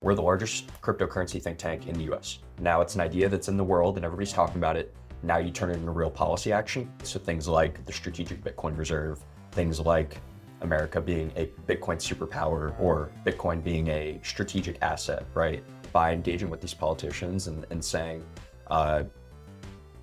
We're the largest cryptocurrency think tank in the US. Now it's an idea that's in the world and everybody's talking about it. Now you turn it into real policy action. So things like the strategic Bitcoin reserve, things like America being a Bitcoin superpower or Bitcoin being a strategic asset, right? By engaging with these politicians and saying,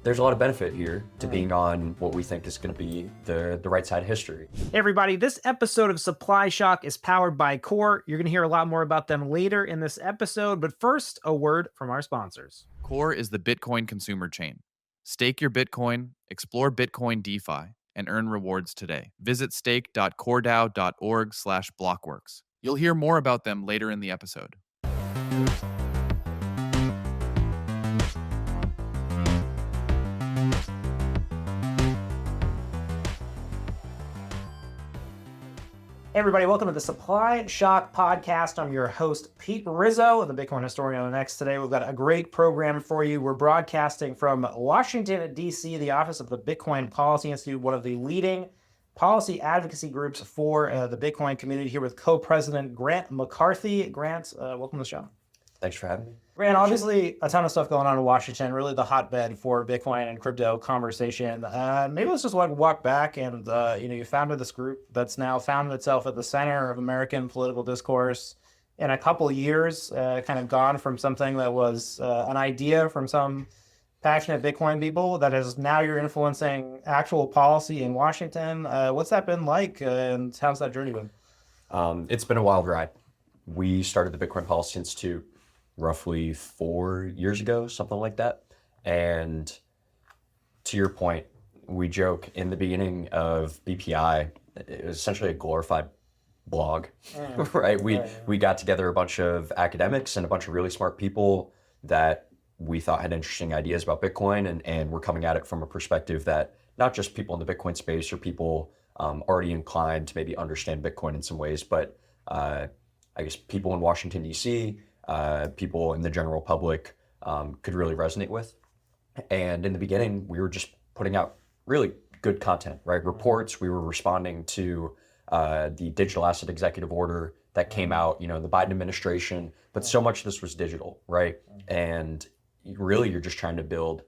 there's a lot of benefit here to being on what we think is going to be the right side of history. Hey everybody, this episode of Supply Shock is powered by Core. You're going to hear a lot more about them later in this episode, but first, a word from our sponsors. Core is the Bitcoin consumer chain. Stake your Bitcoin, explore Bitcoin DeFi, and earn rewards today. Visit stake.coredao.org/blockworks. You'll hear more about them later in the episode. Hey everybody, welcome to the Supply Shock podcast. I'm your host, Pete Rizzo, the Bitcoin historian on X. Today we've got a great program for you. We're broadcasting from Washington, D.C., the office of the Bitcoin Policy Institute, one of the leading policy advocacy groups for the Bitcoin community, here with co-president Grant McCarty. Grant, welcome to the show. Thanks for having me. Grant, obviously a ton of stuff going on in Washington, really the hotbed for Bitcoin and crypto conversation. Maybe let's just walk back and, you founded this group that's now founded itself at the center of American political discourse in a couple years, kind of gone from something that was an idea from some passionate Bitcoin people that is now you're influencing actual policy in Washington. What's that been like and how's that journey been? It's been a wild ride. We started the Bitcoin Policy Institute roughly 4 years ago, something like that. And to your point, we joke in the beginning of BPI, it was essentially a glorified blog, right? We got together a bunch of academics and a bunch of really smart people that we thought had interesting ideas about Bitcoin, and we're coming at it from a perspective that not just people in the Bitcoin space or people already inclined to maybe understand Bitcoin in some ways, but I guess people in Washington, D.C., people in the general public could really resonate with. And in the beginning, we were just putting out really good content, right? Reports, we were responding to the digital asset executive order that came out, in the Biden administration, but so much of this was digital, right? And really, you're just trying to build,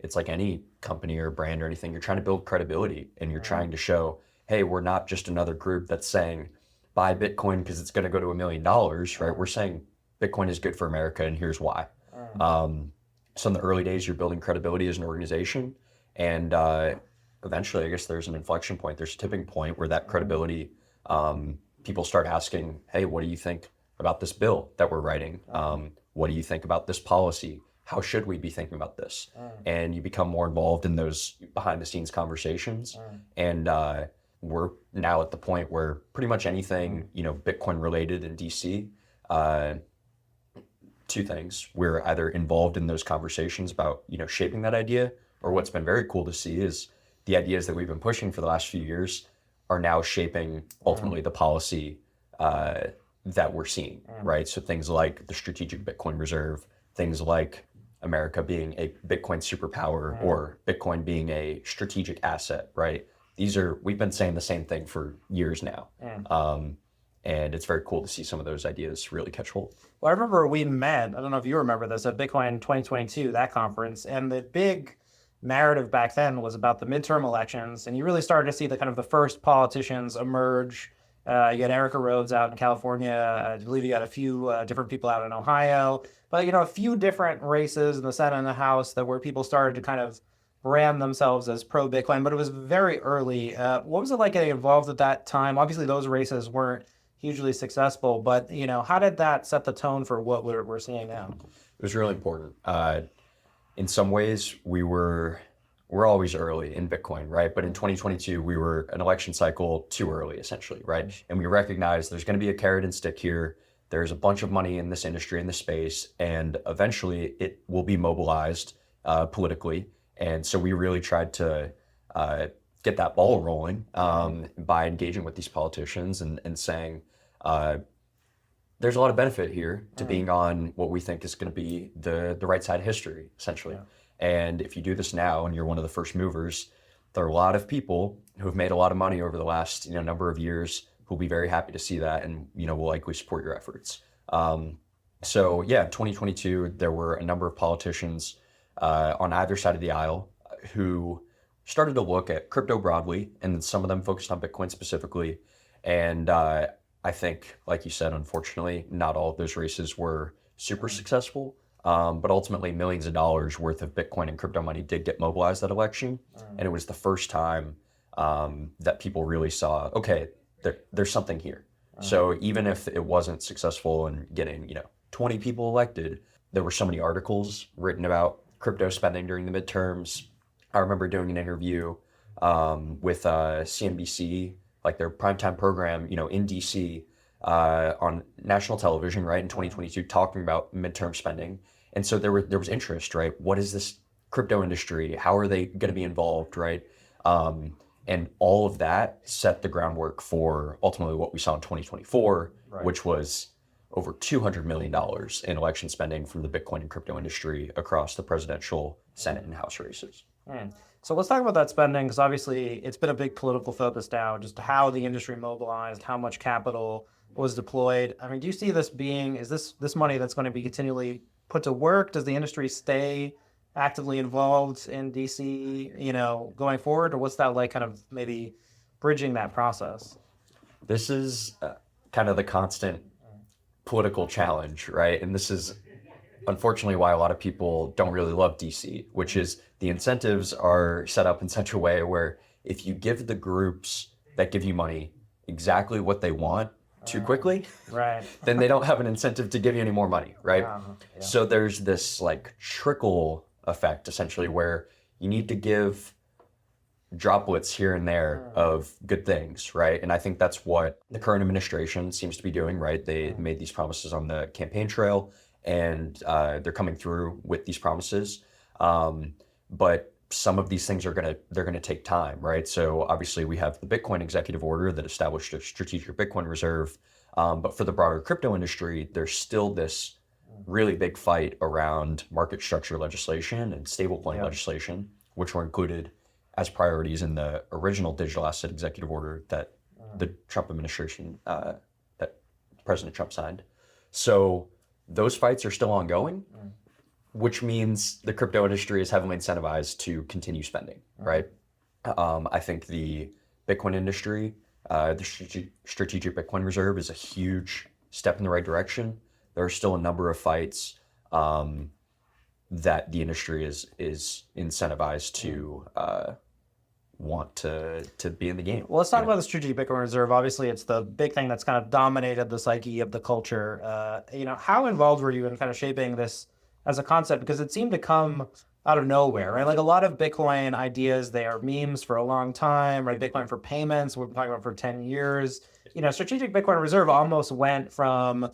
it's like any company or brand or anything, you're trying to build credibility and you're trying to show, hey, we're not just another group that's saying, buy Bitcoin because it's going to go to $1 million, right? We're saying Bitcoin is good for America and here's why. So in the early days, you're building credibility as an organization. And eventually, I guess there's an inflection point, there's a tipping point where that credibility, people start asking, hey, what do you think about this bill that we're writing? What do you think about this policy? How should we be thinking about this? And you become more involved in those behind the scenes conversations. And we're now at the point where pretty much anything, Bitcoin related in DC, two things. We're either involved in those conversations about, shaping that idea, or what's been very cool to see is the ideas that we've been pushing for the last few years are now shaping ultimately the policy that we're seeing, right? So things like the strategic Bitcoin reserve, things like America being a Bitcoin superpower or Bitcoin being a strategic asset, right? We've been saying the same thing for years now. And it's very cool to see some of those ideas really catch hold. Well, I remember we met, I don't know if you remember this, at Bitcoin 2022, that conference, and the big narrative back then was about the midterm elections, and you really started to see the first politicians emerge. You got Erica Rhodes out in California. I believe you got a few different people out in Ohio, but a few different races in the Senate and the House where people started to kind of brand themselves as pro-Bitcoin, but it was very early. What was it like getting involved at that time? Obviously, those races weren't hugely successful, but how did that set the tone for what we're seeing now? It was really important. In some ways, we're always early in Bitcoin, right? But in 2022, we were an election cycle too early, essentially, right? And we recognized there's going to be a carrot and stick here. There's a bunch of money in this industry, in this space, and eventually it will be mobilized politically. And so we really tried to get that ball rolling by engaging with these politicians and saying, there's a lot of benefit here to being on what we think is going to be the right side of history, essentially. And if you do this now and you're one of the first movers, there are a lot of people who have made a lot of money over the last number of years who'll be very happy to see that and will likely support your efforts. So yeah, in 2022, there were a number of politicians on either side of the aisle who started to look at crypto broadly, and some of them focused on Bitcoin specifically. And I think, like you said, unfortunately, not all of those races were super successful. But ultimately, millions of dollars worth of Bitcoin and crypto money did get mobilized that election, and it was the first time that people really saw, okay, there's something here. So even if it wasn't successful in getting, 20 people elected, there were so many articles written about crypto spending during the midterms. I remember doing an interview with CNBC, like their primetime program, in DC on national television, right, in 2022, talking about midterm spending. And so there was interest, right? What is this crypto industry? How are they going to be involved, right? And all of that set the groundwork for ultimately what we saw in 2024, which was over $200 million in election spending from the Bitcoin and crypto industry across the presidential, Senate, and House races. So let's talk about that spending, because obviously it's been a big political focus now, just how the industry mobilized, how much capital was deployed. I mean, do you see this being, is this money that's going to be continually put to work? Does the industry stay actively involved in DC, going forward? Or what's that like, kind of maybe bridging that process? This is kind of the constant political challenge, right? And this is unfortunately why a lot of people don't really love DC, which is the incentives are set up in such a way where if you give the groups that give you money exactly what they want too quickly, right, then they don't have an incentive to give you any more money, right? Yeah. So there's this like trickle effect essentially where you need to give droplets here and there of good things, right? And I think that's what the current administration seems to be doing, right? They made these promises on the campaign trail, and they're coming through with these promises. But some of these things they're gonna take time, right? So obviously we have the Bitcoin executive order that established a strategic Bitcoin reserve, but for the broader crypto industry, there's still this really big fight around market structure legislation and stablecoin legislation, which were included as priorities in the original digital asset executive order that the Trump administration, that President Trump signed. So those fights are still ongoing, which means the crypto industry is heavily incentivized to continue spending, right? I think the Bitcoin industry, the strategic Bitcoin reserve is a huge step in the right direction. There are still a number of fights that the industry is incentivized to want to be in the game. Well, let's talk about the strategic Bitcoin reserve. Obviously, it's the big thing that's kind of dominated the psyche of the culture. How involved were you in kind of shaping this as a concept? Because it seemed to come out of nowhere, right? Like a lot of Bitcoin ideas, they are memes for a long time, right? Bitcoin for payments, we've been talking about for 10 years. Strategic Bitcoin reserve almost went from,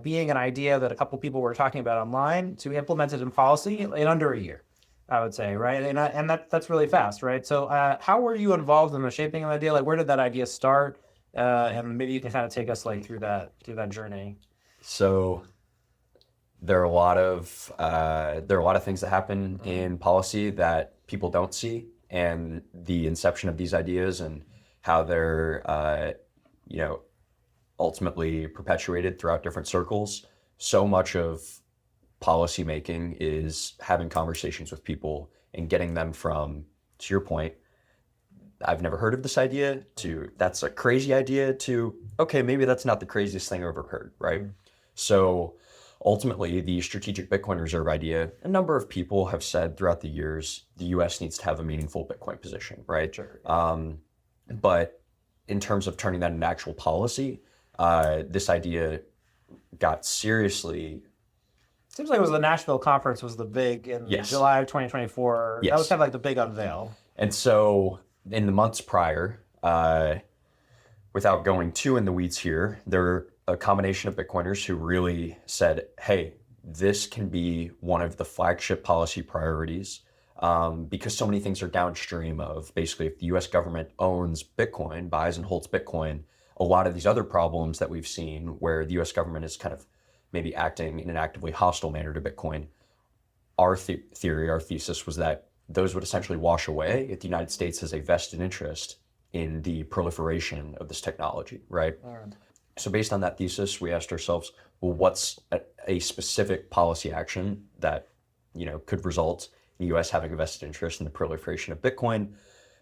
being an idea that a couple people were talking about online to implemented in policy in under a year, I would say, right? And that's really fast, right? So how were you involved in the shaping of the idea? Like, where did that idea start? And maybe you can kind of take us like through that journey. So there are a lot of things that happen in policy that people don't see, and the inception of these ideas and how they're ultimately perpetuated throughout different circles. So much of policy making is having conversations with people and getting them from, to your point, I've never heard of this idea, to that's a crazy idea, to okay, maybe that's not the craziest thing I've ever heard, right? So ultimately, the strategic Bitcoin reserve idea, a number of people have said throughout the years, the US needs to have a meaningful Bitcoin position, right? Sure. But in terms of turning that into actual policy, this idea got seriously. Seems like it was the Nashville conference was the big in July of 2024. Yes. That was kind of like the big unveil. And so in the months prior, without going too in the weeds here, there were a combination of Bitcoiners who really said, hey, this can be one of the flagship policy priorities, because so many things are downstream of basically if the US government owns Bitcoin, buys and holds Bitcoin, a lot of these other problems that we've seen where the US government is kind of maybe acting in an actively hostile manner to Bitcoin, our thesis was that those would essentially wash away if the United States has a vested interest in the proliferation of this technology, right? So based on that thesis, we asked ourselves, well, what's a specific policy action that, could result in the US having a vested interest in the proliferation of Bitcoin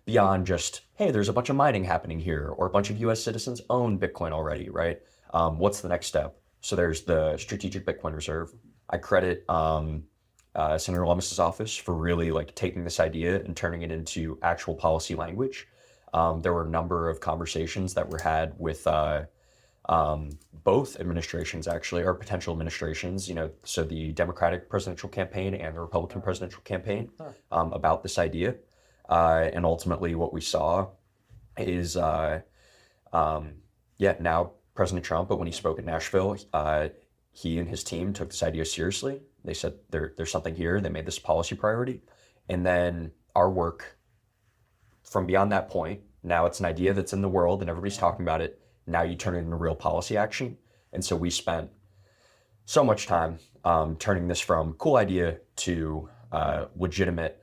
beyond just, hey, there's a bunch of mining happening here, or a bunch of US citizens own Bitcoin already, right? What's the next step? So there's the Strategic Bitcoin Reserve. I credit Senator Lummis's office for really like taking this idea and turning it into actual policy language. There were a number of conversations that were had with both administrations, actually, or potential administrations, so the Democratic presidential campaign and the Republican presidential campaign, about this idea. And ultimately what we saw is, now President Trump, but when he spoke at Nashville, he and his team took this idea seriously. They said there's something here. They made this a policy priority. And then our work from beyond that point, now it's an idea that's in the world and everybody's talking about it. Now you turn it into real policy action. And so we spent so much time turning this from cool idea to legitimate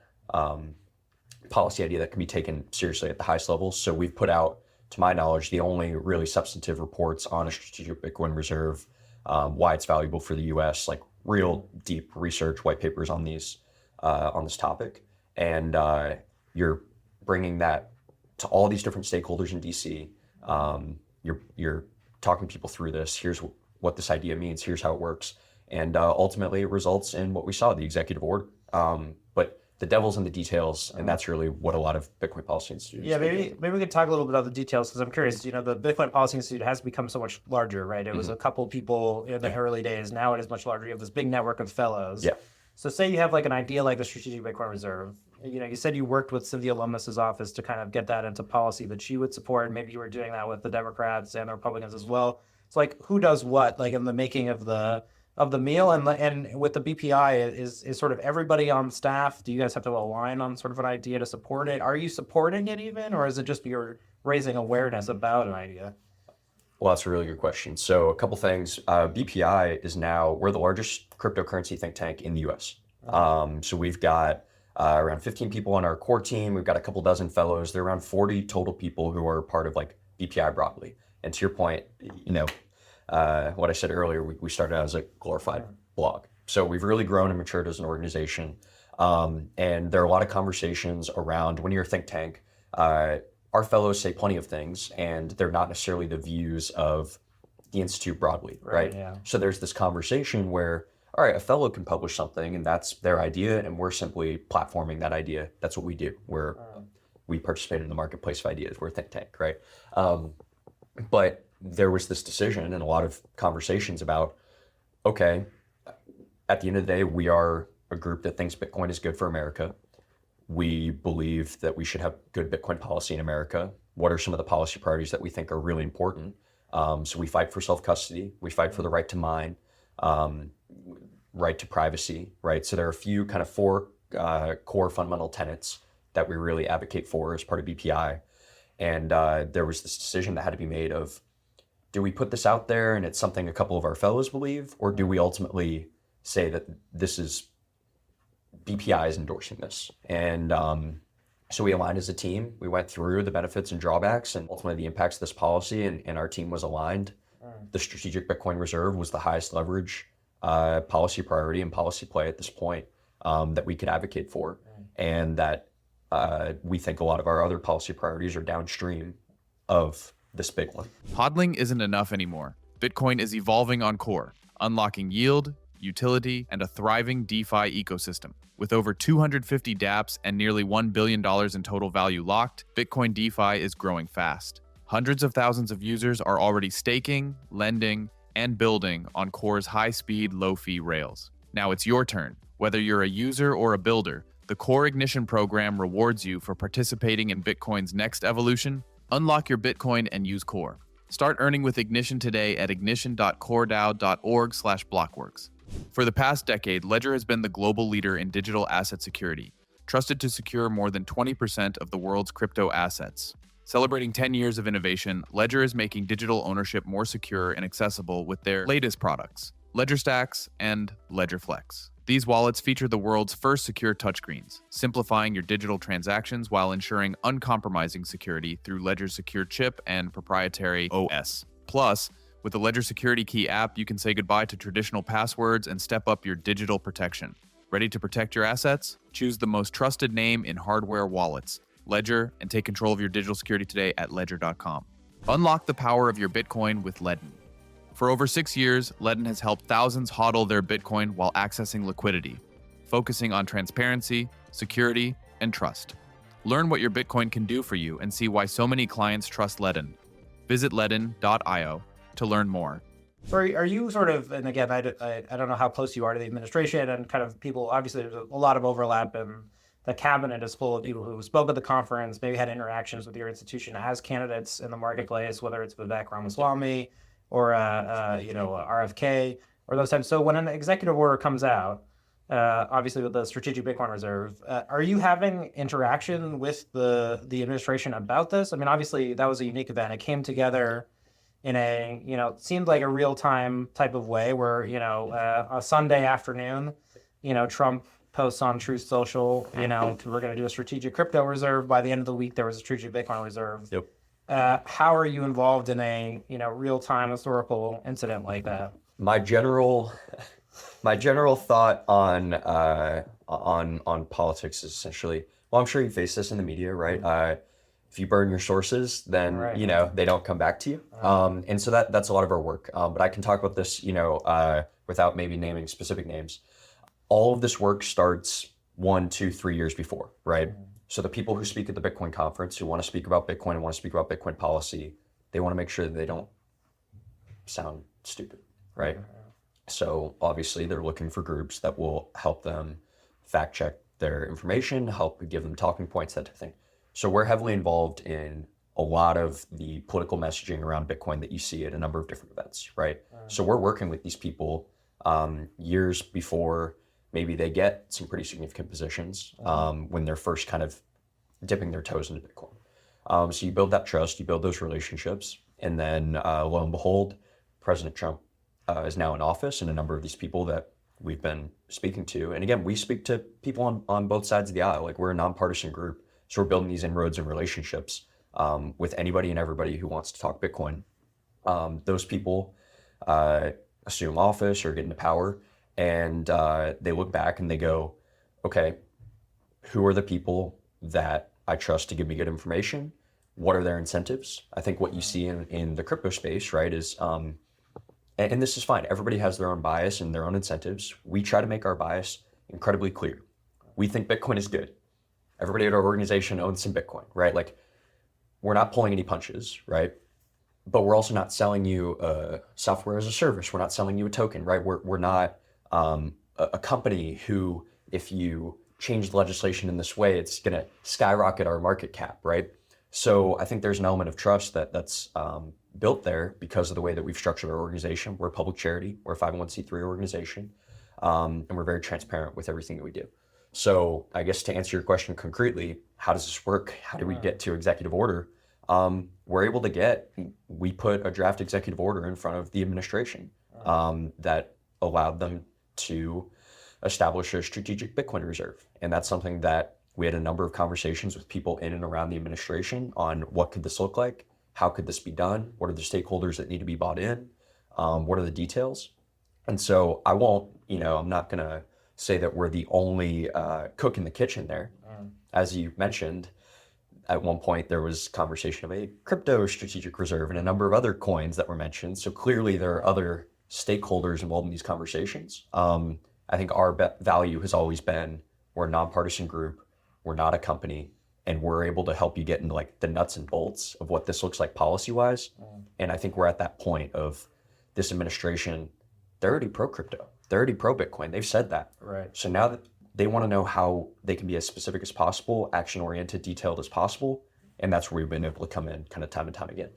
policy idea that can be taken seriously at the highest levels. So we've put out, to my knowledge, the only really substantive reports on a strategic Bitcoin reserve, why it's valuable for the US, like real deep research white papers on these on this topic. And you're bringing that to all these different stakeholders in DC. You're talking people through this. Here's what this idea means. Here's how it works. And ultimately it results in what we saw, the executive order. But the devil's in the details, and that's really what a lot of Bitcoin Policy Institutes. Yeah, maybe we could talk a little bit about the details, because I'm curious. The Bitcoin Policy Institute has become so much larger, right? It was a couple people in the early days. Now it is much larger. You have this big network of fellows. Yeah. So say you have like an idea like the Strategic Bitcoin Reserve. You said you worked with Cynthia Lummis's office to kind of get that into policy that she would support. Maybe you were doing that with the Democrats and the Republicans as well. It's like, who does what, like in the making of the meal, and with the BPI, is sort of everybody on staff? Do you guys have to align on sort of an idea to support it? Are you supporting it even, or is it just you're raising awareness about an idea? Well, that's a really good question. So a couple things. BPI is now, we're the largest cryptocurrency think tank in the US. So we've got around 15 people on our core team. We've got a couple dozen fellows. There are around 40 total people who are part of like BPI broadly. And to your point, what I said earlier, we started as a glorified blog. So we've really grown and matured as an organization. And there are a lot of conversations around, when you're a think tank, our fellows say plenty of things, and they're not necessarily the views of the Institute broadly, right? Yeah. So there's this conversation where, all right, a fellow can publish something and that's their idea, and we're simply platforming that idea. That's what we do. We participate in the marketplace of ideas. We're a think tank, right? But there was this decision and a lot of conversations about, okay, at the end of the day, we are a group that thinks Bitcoin is good for America. We believe that we should have good Bitcoin policy in America. What are some of the policy priorities that we think are really important? So we fight for self-custody. We fight for the right to mine, right to privacy, right? So there are a few kind of four core fundamental tenets that we really advocate for as part of BPI. And there was this decision that had to be made of, do we put this out there and it's something a couple of our fellows believe, or do we ultimately say that this is, BPI is endorsing this? And so we aligned as a team. We went through the benefits and drawbacks and ultimately the impacts of this policy, and our team was aligned. The Strategic Bitcoin Reserve was the highest leverage policy priority and policy play at this point that we could advocate for, and that we think a lot of our other policy priorities are downstream of this big one. Hodling isn't enough anymore. Bitcoin is evolving on Core, unlocking yield, utility, and a thriving DeFi ecosystem. With over 250 dApps and nearly $1 billion in total value locked, Bitcoin DeFi is growing fast. Hundreds of thousands of users are already staking, lending, and building on Core's high-speed, low-fee rails. Now it's your turn. Whether you're a user or a builder, the Core Ignition program rewards you for participating in Bitcoin's next evolution. Unlock your Bitcoin and use Core. Start earning with Ignition today at ignition.coredao.org/blockworks. For the past decade, Ledger has been the global leader in digital asset security, trusted to secure more than 20% of the world's crypto assets. Celebrating 10 years of innovation, Ledger is making digital ownership more secure and accessible with their latest products, Ledger Stacks and Ledger Flex. These wallets feature the world's first secure touchscreens, simplifying your digital transactions while ensuring uncompromising security through Ledger's secure chip and proprietary OS. Plus, With the Ledger Security Key app, you can say goodbye to traditional passwords and step up your digital protection. Ready to protect your assets? Choose the most trusted name in hardware wallets, Ledger, and take control of your digital security today at ledger.com. Unlock the power of your Bitcoin with Ledn. For over 6 years, Ledn has helped thousands hodl their Bitcoin while accessing liquidity, focusing on transparency, security, and trust. Learn what your Bitcoin can do for you and see why so many clients trust Ledn. Visit ledn.io to learn more. So are you sort of, and again, I don't know how close you are to the administration and kind of people, obviously there's a lot of overlap, and the cabinet is full of people who spoke at the conference, maybe had interactions with your institution as candidates in the marketplace, whether it's Vivek Ramaswamy or RFK or those types. So when an executive order comes out, obviously with the Strategic Bitcoin Reserve, are you having interaction with the administration about this? I mean, obviously that was a unique event. It came together in a, it seemed like a real-time type of way where, a Sunday afternoon, Trump posts on Truth Social, we're going to do a strategic crypto reserve. By the end of the week, there was a strategic Bitcoin reserve. Yep. How are you involved in a, real-time historical incident like that? My general thought on politics is essentially, well, I'm sure you face this in the media, right? If you burn your sources, then Right. they don't come back to you. And so that's a lot of our work. But I can talk about this, without maybe naming specific names. All of this work starts 1, 2, 3 years before, right? So the people who speak at the Bitcoin conference, who want to speak about Bitcoin and want to speak about Bitcoin policy, they want to make sure that they don't sound stupid, right? So obviously they're looking for groups that will help them fact check their information, help give them talking points, that type of thing. So we're heavily involved in a lot of the political messaging around Bitcoin that you see at a number of different events, right? So we're working with these people years before maybe they get some pretty significant positions when they're first kind of dipping their toes into Bitcoin. So you build that trust, you build those relationships, and then lo and behold, President Trump is now in office, and a number of these people that we've been speaking to, and again, we speak to people on both sides of the aisle. Like, we're a nonpartisan group, so we're building these inroads and relationships with anybody and everybody who wants to talk Bitcoin. Those people assume office or get into power, and they look back and they go, okay, who are the people that I trust to give me good information? What are their incentives? I think what you see in the crypto space, right, is, and this is fine. Everybody has their own bias and their own incentives. We try to make our bias incredibly clear. We think Bitcoin is good. Everybody at our organization owns some Bitcoin, right? Like, we're not pulling any punches, right? But we're also not selling you software as a service. We're not selling you a token, right? We're not a company who, if you change the legislation in this way, it's going to skyrocket our market cap, right? So I think there's an element of trust that's built there because of the way that we've structured our organization. We're a public charity. We're a 501c3 organization, and we're very transparent with everything that we do. So I guess to answer your question concretely, how does this work? How do we get to executive order? We put a draft executive order in front of the administration that allowed them to establish a strategic Bitcoin reserve. And that's something that we had a number of conversations with people in and around the administration on what could this look like? How could this be done? What are the stakeholders that need to be bought in? What are the details? And so I'm not going to say that we're the only cook in the kitchen there. As you mentioned, at one point there was conversation of a crypto strategic reserve and a number of other coins that were mentioned. So clearly there are other stakeholders involved in these conversations. I think our value has always been, we're a nonpartisan group, we're not a company, and we're able to help you get into like the nuts and bolts of what this looks like policy-wise. And I think we're at that point of this administration, they're already pro-crypto. They're already pro-Bitcoin. They've said that. Right. So now that they want to know how they can be as specific as possible, action-oriented, detailed as possible, and that's where we've been able to come in kind of time and time again.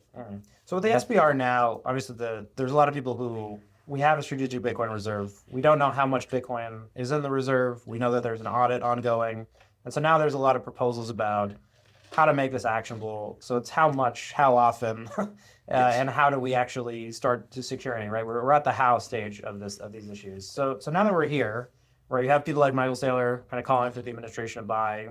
So with the SBR now, obviously there's a lot of people who, we have a strategic Bitcoin reserve. We don't know how much Bitcoin is in the reserve. We know that there's an audit ongoing. And so now there's a lot of proposals about how to make this actionable. So it's how much, how often, and how do we actually start to securing, right? We're at the how stage of these issues. So now that we're here, where you have people like Michael Saylor kind of calling for the administration to buy,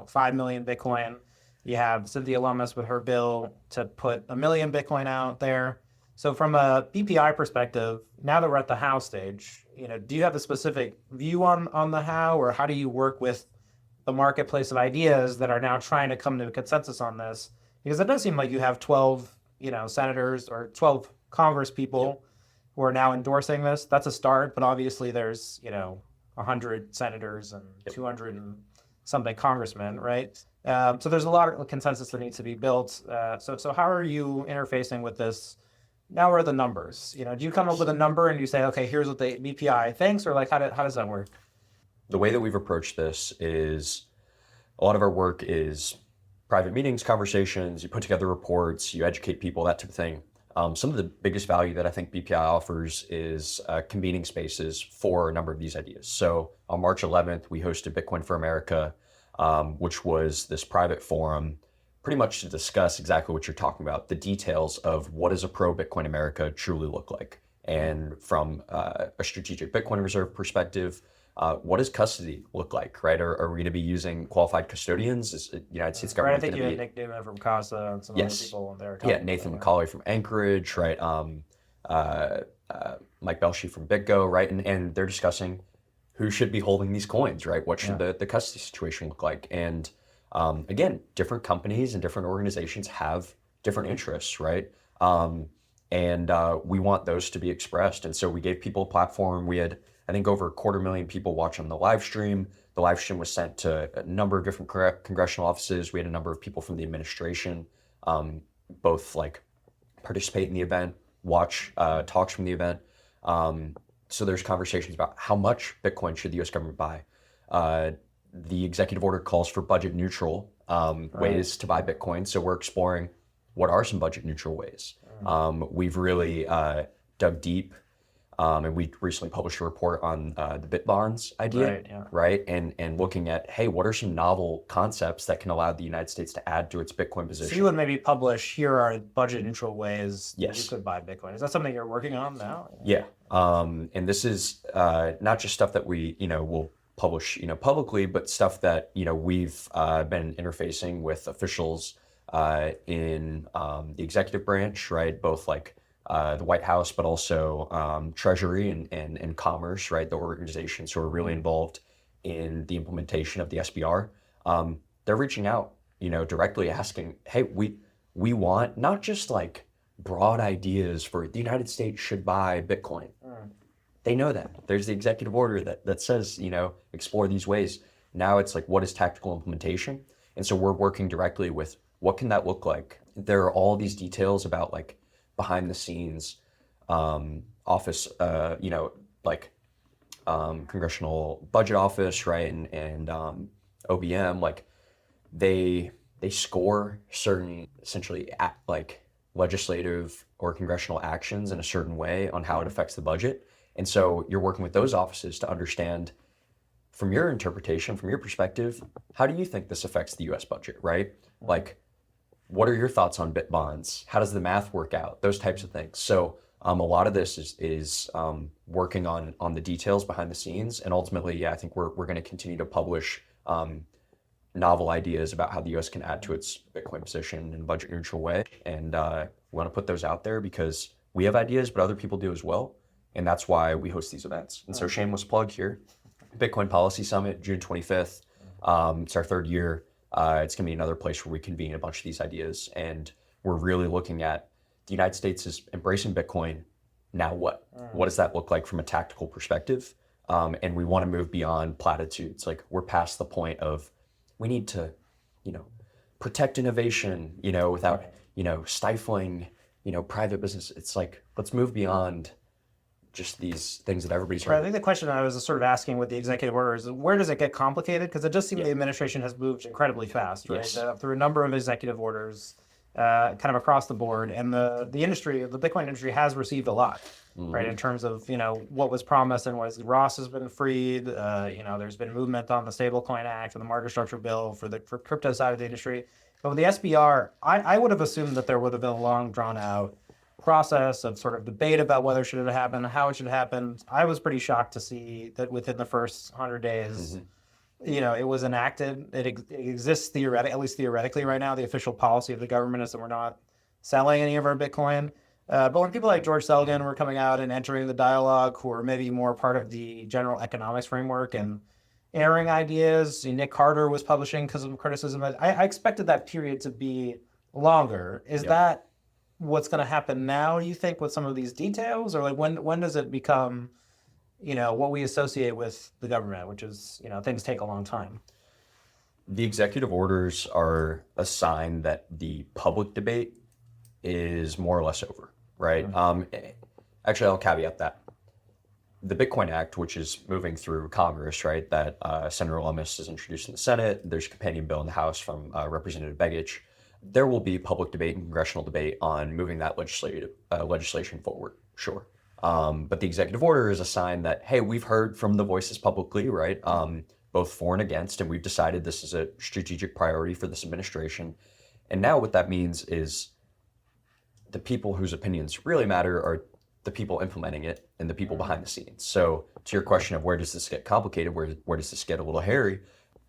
5 million Bitcoin. You have Cynthia Lummis with her bill to put 1 million Bitcoin out there. So from a BPI perspective, now that we're at the how stage, do you have a specific view on the how, or how do you work with the marketplace of ideas that are now trying to come to a consensus on this? Because it does seem like you have 12, senators or 12 Congress people who are now endorsing this. That's a start, but obviously there's, 100 senators and 200 and something congressmen, right? So there's a lot of consensus that needs to be built. So how are you interfacing with this? Now are the numbers. Do you come up with a number and you say, okay, here's what the BPI thinks, or like how does that work? The way that we've approached this is a lot of our work is private meetings, conversations, you put together reports, you educate people, that type of thing. Some of the biggest value that I think BPI offers is convening spaces for a number of these ideas. So on March 11th, we hosted Bitcoin for America, which was this private forum pretty much to discuss exactly what you're talking about, the details of what does a pro-Bitcoin America truly look like. And from a strategic Bitcoin reserve perspective, what does custody look like, right? Are we going to be using qualified custodians? Is the United States government Right, I think going you to had be... Nick Newman from CASA and some other people there. Yeah, Nathan McCarty from Anchorage, right? Mike Belshi from BitGo, right? And they're discussing who should be holding these coins, right? What should the custody situation look like? And again, different companies and different organizations have different interests, right? And we want those to be expressed. And so we gave people a platform. We had, I think, over 250,000 people watching the live stream. The live stream was sent to a number of different congressional offices. We had a number of people from the administration, both like participate in the event, watch talks from the event. So there's conversations about how much Bitcoin should the U.S. government buy. The executive order calls for budget neutral ways to buy Bitcoin. So we're exploring what are some budget neutral ways. We've really dug deep, and we recently published a report on the bit bonds idea, right? And looking at, hey, what are some novel concepts that can allow the United States to add to its Bitcoin position? So you would maybe publish, here are budget neutral ways you could buy Bitcoin. Is that something you're working on now? Yeah. And this is not just stuff that we, will publish, publicly, but stuff that, we've been interfacing with officials in the executive branch, right? Both like the White House, but also Treasury and Commerce, right? The organizations who are really involved in the implementation of the SBR. They're reaching out, directly asking, hey, we want not just like broad ideas for the United States should buy Bitcoin. They know that. There's the executive order that says, explore these ways. Now it's like, what is tactical implementation? And so we're working directly with what can that look like? There are all these details about like behind the scenes office, Congressional Budget Office, right? And OBM, like they score certain essentially legislative or congressional actions in a certain way on how it affects the budget. And so you're working with those offices to understand from your interpretation, from your perspective, how do you think this affects the US budget, right? Like, what are your thoughts on bit bonds? How does the math work out? Those types of things. So a lot of this is working on the details behind the scenes. And ultimately, I think we're going to continue to publish novel ideas about how the US can add to its Bitcoin position in a budget neutral way. And we want to put those out there because we have ideas, but other people do as well. And that's why we host these events. And so shameless plug here, Bitcoin Policy Summit, June 25th. It's our third year. It's going to be another place where we convene a bunch of these ideas. And we're really looking at the United States is embracing Bitcoin. Now what? What does that look like from a tactical perspective? And we want to move beyond platitudes. Like we're past the point of we need to, protect innovation, without, stifling, private business. It's like, let's move beyond just these things that everybody's right. I think the question I was sort of asking with the executive order is where does it get complicated? Because it just seems the administration has moved incredibly fast, right? Through a number of executive orders, kind of across the board. And the industry, the Bitcoin industry has received a lot, right? In terms of, what was promised and Ross has been freed. There's been movement on the Stablecoin Act and the market structure bill for crypto side of the industry. But with the SBR, I would have assumed that there would have been a long drawn out process of sort of debate about whether it should have happened, how it should happen. I was pretty shocked to see that within the first 100 days, it was enacted. It exists at least theoretically right now. The official policy of the government is that we're not selling any of our Bitcoin. But when people like George Selgin were coming out and entering the dialogue, who were maybe more part of the general economics framework and airing ideas, Nick Carter was publishing because of criticism. I expected that period to be longer. Is that what's going to happen now, you think, with some of these details? Or like when does it become, what we associate with the government, which is, things take a long time? The executive orders are a sign that the public debate is more or less over, right? Actually, I'll caveat that. The Bitcoin Act, which is moving through Congress, right, that Senator Lummis has introduced in the Senate, there's a companion bill in the House from Representative Begich. There will be public debate and congressional debate on moving that legislation forward, sure. But the executive order is a sign that, hey, we've heard from the voices publicly, right, both for and against, and we've decided this is a strategic priority for this administration. And now what that means is the people whose opinions really matter are the people implementing it and the people behind the scenes. So to your question of where does this get complicated, where does this get a little hairy,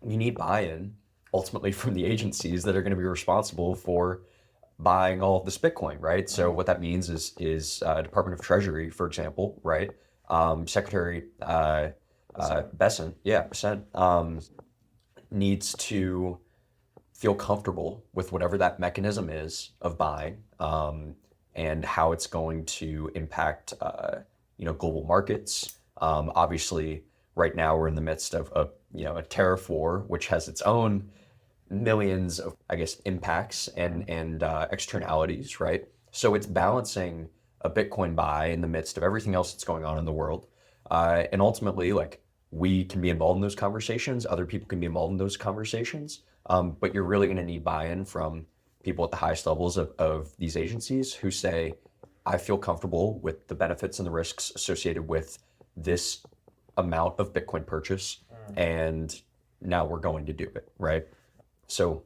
you need buy-in ultimately from the agencies that are going to be responsible for buying all of this Bitcoin, right? So what that means is Department of Treasury, for example, right? Secretary Bessent needs to feel comfortable with whatever that mechanism is of buying, and how it's going to impact, global markets. Obviously, right now we're in the midst of a tariff war, which has its own millions of, impacts and externalities, right? So it's balancing a Bitcoin buy in the midst of everything else that's going on in the world. And ultimately, we can be involved in those conversations, other people can be involved in those conversations, but you're really going to need buy-in from people at the highest levels of these agencies who say, I feel comfortable with the benefits and the risks associated with this amount of Bitcoin purchase, and now we're going to do it, right? So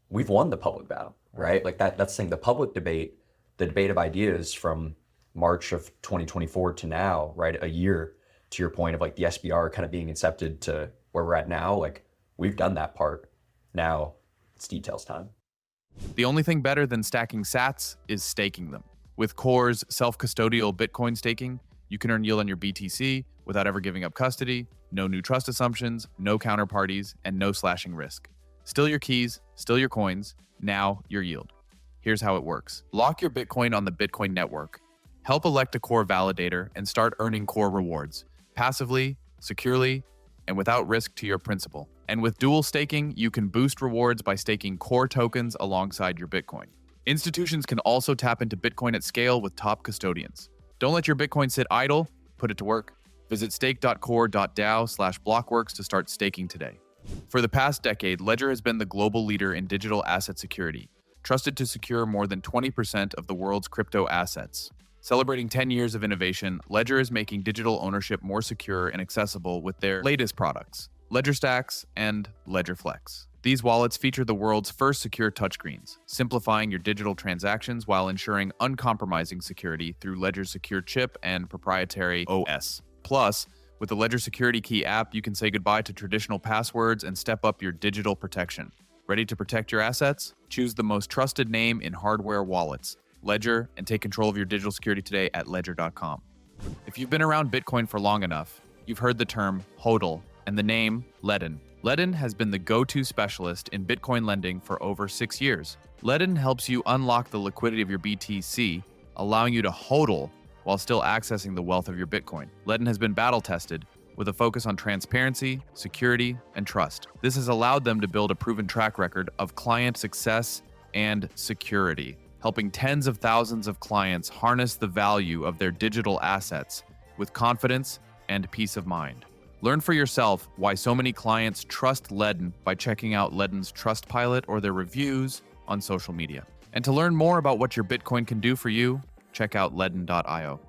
we've won the public battle, right? That's the thing, the public debate, the debate of ideas from March of 2024 to now, right? A year, to your point of the SBR kind of being incepted to where we're at now, we've done that part. Now it's details time. The only thing better than stacking sats is staking them. With Core's self-custodial Bitcoin staking, you can earn yield on your BTC without ever giving up custody, no new trust assumptions, no counterparties, and no slashing risk. Still your keys, still your coins, now your yield. Here's how it works. Lock your Bitcoin on the Bitcoin network. Help elect a Core validator and start earning Core rewards, passively, securely, and without risk to your principal. And with dual staking, you can boost rewards by staking Core tokens alongside your Bitcoin. Institutions can also tap into Bitcoin at scale with top custodians. Don't let your Bitcoin sit idle, put it to work. Visit stake.core.dao/blockworks to start staking today. For the past decade, Ledger has been the global leader in digital asset security, trusted to secure more than 20% of the world's crypto assets. Celebrating 10 years of innovation, Ledger is making digital ownership more secure and accessible with their latest products, Ledger Stacks and Ledger Flex. These wallets feature the world's first secure touchscreens, simplifying your digital transactions while ensuring uncompromising security through Ledger's secure chip and proprietary OS. Plus, with the Ledger Security Key app, you can say goodbye to traditional passwords and step up your digital protection. Ready to protect your assets? Choose the most trusted name in hardware wallets, Ledger, and take control of your digital security today at ledger.com. If you've been around Bitcoin for long enough, you've heard the term HODL and the name Ledn. Ledn has been the go-to specialist in Bitcoin lending for over 6 years. Ledn helps you unlock the liquidity of your BTC, allowing you to HODL while still accessing the wealth of your Bitcoin. Ledn has been battle-tested with a focus on transparency, security, and trust. This has allowed them to build a proven track record of client success and security, helping tens of thousands of clients harness the value of their digital assets with confidence and peace of mind. Learn for yourself why so many clients trust Ledn by checking out Ledn's Trustpilot or their reviews on social media. And to learn more about what your Bitcoin can do for you, check out ledn.io.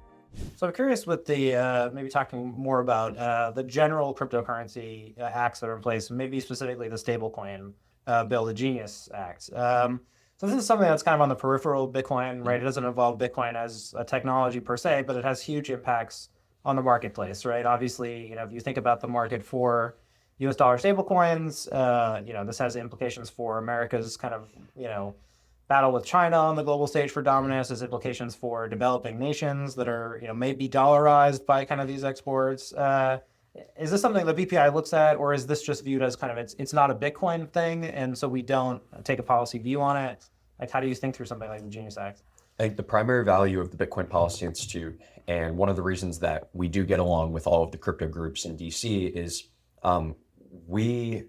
So I'm curious with the, maybe talking more about the general cryptocurrency acts that are in place, maybe specifically the stablecoin bill, the Genius Act. So this is something that's kind of on the peripheral of Bitcoin, right? It doesn't involve Bitcoin as a technology per se, but it has huge impacts on the marketplace, right? Obviously, if you think about the market for US dollar stablecoins, this has implications for America's kind of, battle with China on the global stage for dominance, has implications for developing nations that are, maybe dollarized by kind of these exports. Is this something that BPI looks at, or is this just viewed as kind of it's not a Bitcoin thing, and so we don't take a policy view on it? Like, how do you think through something like the Genius Act? I think the primary value of the Bitcoin Policy Institute, and one of the reasons that we do get along with all of the crypto groups in DC, is we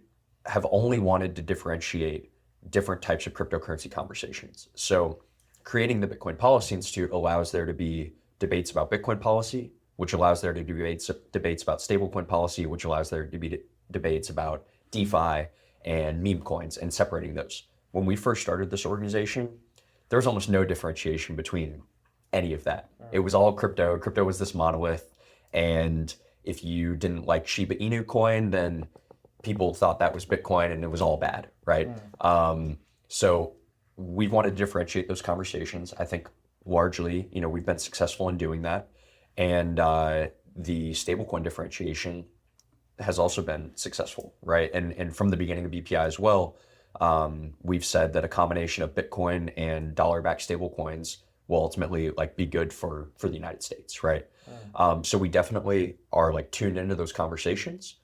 have only wanted to differentiate different types of cryptocurrency conversations. So creating the Bitcoin Policy Institute allows there to be debates about Bitcoin policy, which allows there to be debates about stablecoin policy, which allows there to be debates about DeFi and meme coins, and separating those. When we first started this organization, there was almost no differentiation between any of that. It was all crypto. Crypto was this monolith. And if you didn't like Shiba Inu coin, then people thought that was Bitcoin and it was all bad, right? So we wanted to differentiate those conversations. I think largely, we've been successful in doing that. And the stablecoin differentiation has also been successful, right? And from the beginning of BPI as well, we've said that a combination of Bitcoin and dollar-backed stablecoins will ultimately be good for the United States, right? So we definitely are tuned into those conversations.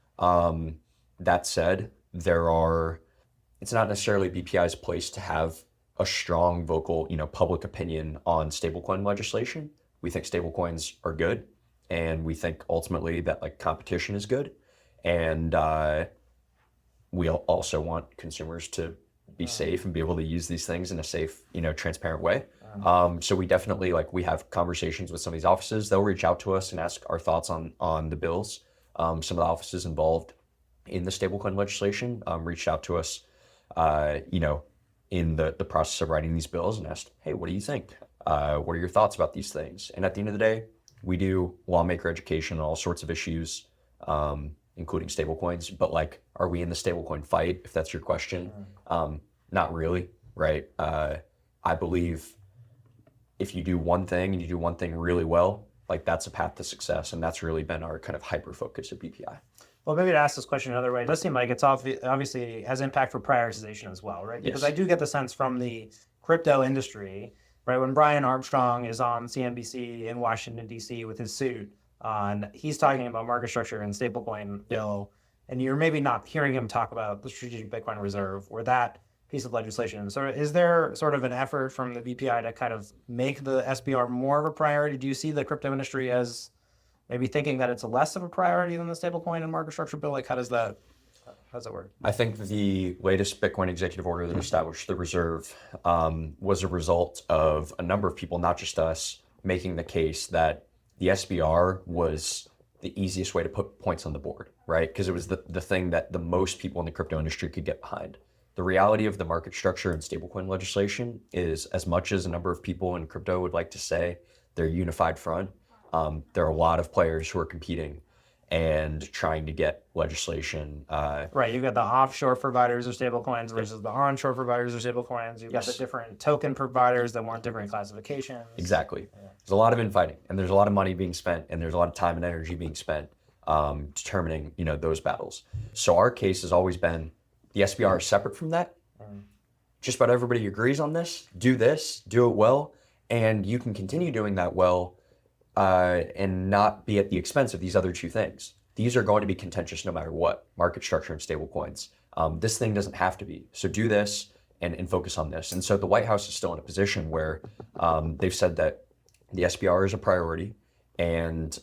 That said, it's not necessarily BPI's place to have a strong vocal, public opinion on stablecoin legislation. We think stablecoins are good, and we think ultimately that competition is good, and we also want consumers to be safe and be able to use these things in a safe, transparent way. So we definitely we have conversations with some of these offices. They'll reach out to us and ask our thoughts on the bills. Some of the offices involved in the stablecoin legislation reached out to us, in the process of writing these bills, and asked, hey, what do you think? What are your thoughts about these things? And at the end of the day, we do lawmaker education on all sorts of issues, including stablecoins. But are we in the stablecoin fight, if that's your question? Not really, right? I believe if you do one thing and you do one thing really well, that's a path to success. And that's really been our kind of hyper focus at BPI. Well, maybe to ask this question another way, it does seem like it's obviously has impact for prioritization as well, right? Because Yes. I do get the sense from the crypto industry, right? When Brian Armstrong is on CNBC in Washington, D.C. with his suit, he's talking about market structure and stablecoin bill, and you're maybe not hearing him talk about the strategic Bitcoin reserve or that piece of legislation. So is there sort of an effort from the BPI to kind of make the SBR more of a priority? Do you see the crypto industry as maybe thinking that it's less of a priority than the stablecoin and market structure bill? How does that work? I think the latest Bitcoin executive order that established the reserve was a result of a number of people, not just us, making the case that the SBR was the easiest way to put points on the board, right? Because it was the thing that the most people in the crypto industry could get behind. The reality of the market structure and stablecoin legislation is, as much as a number of people in crypto would like to say they're a unified front, there are a lot of players who are competing and trying to get legislation. Right, you've got the offshore providers of stablecoins versus the onshore providers of stablecoins. You've got the different token providers that want different classifications. Exactly. There's a lot of infighting, and there's a lot of money being spent, and there's a lot of time and energy being spent determining, those battles. So our case has always been the SBR is separate from that. Just about everybody agrees on this. Do it well, and you can continue doing that well and not be at the expense of these other two things. These are going to be contentious no matter what, market structure and stablecoins. This thing doesn't have to be. So do this and focus on this. And so the White House is still in a position where they've said that the SBR is a priority. And,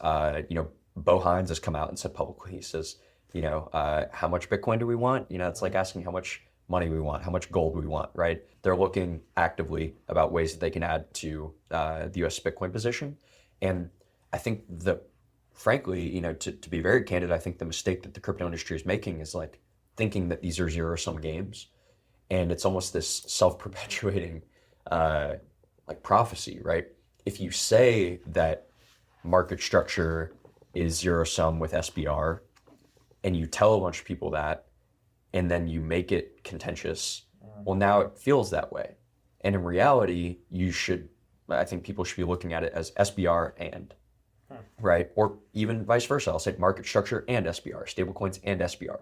Bo Hines has come out and said publicly, he says, how much Bitcoin do we want? It's like asking how much money we want, how much gold we want, right? They're looking actively about ways that they can add to the US Bitcoin position. And I think frankly, to be very candid, I think the mistake that the crypto industry is making is thinking that these are zero-sum games. And it's almost this self-perpetuating prophecy, right? If you say that market structure is zero-sum with SBR, and you tell a bunch of people that, and then you make it contentious, well, now it feels that way. And in reality, I think people should be looking at it as SBR and, right? Or even vice versa. I'll say market structure and SBR, stablecoins and SBR.